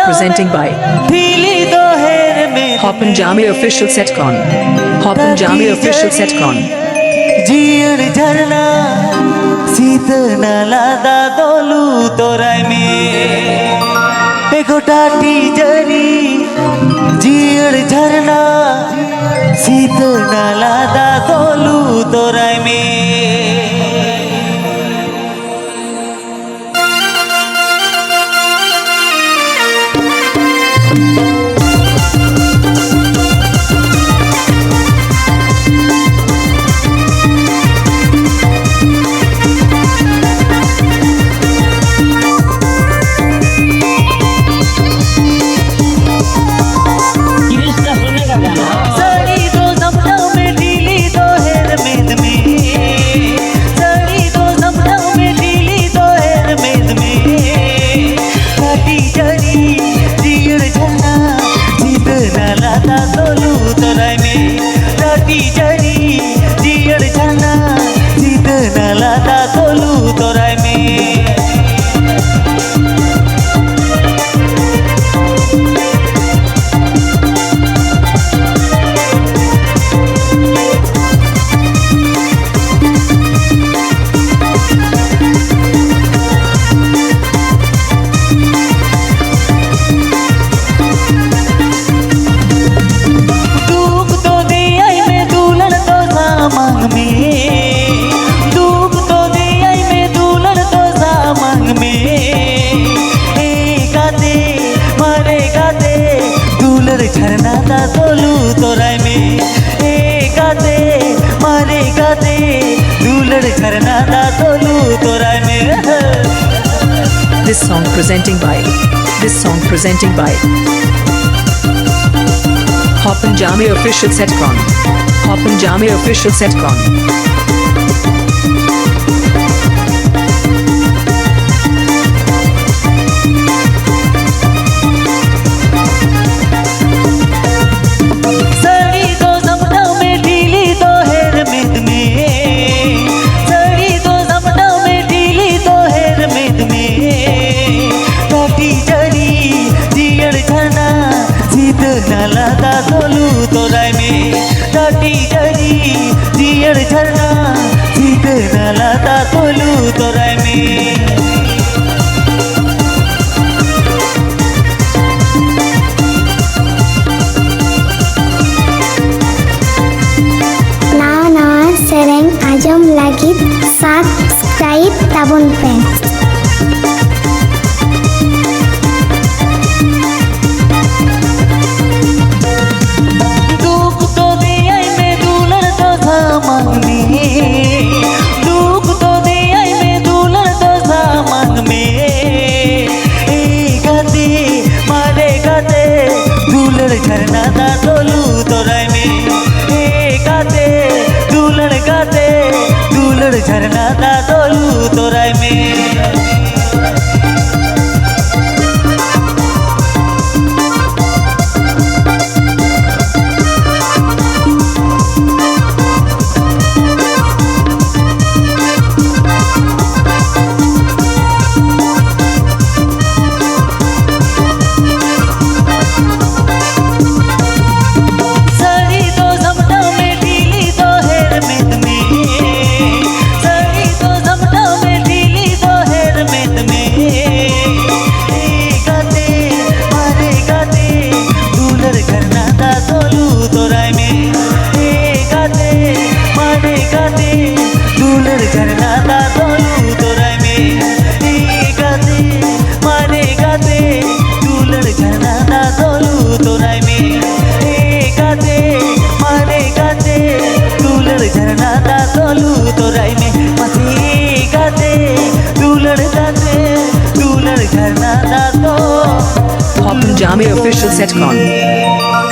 presenting by Hop and Jami official setcon. Hop and Jami official setcon. जियर झरना शीत नालादा दोलू तोराय में एगो टाटी जरी जियर झरना शीत नालादा दोलू तोराय में झरना दा दोलू तोराय में गाते मारे गाते दूलड़ झरना दा दोलू तोराय में This song presenting by Hop and Jami official setcon. Hop and Jami official setcon. नालादा दोलू Toray में टाटी जरी जियर झरना शीत नालादा दोलू तोराय में नवा नवा सेरेंग आजम लागिद सब्सक्राइब ताबन पे झरना दा दोलू तोराय में गाते दूलड़ झरना दा दोलू तोराय में झरना दा दोलू तोराय में गाते मारे गाते दूलड़ झरना दा दोलू तोराय में गाते मारे गाते दूलड़ झरना दा दोलू तोराय में माथे गाते दूलड़ झरना दा दो Hop and Jami official setcon.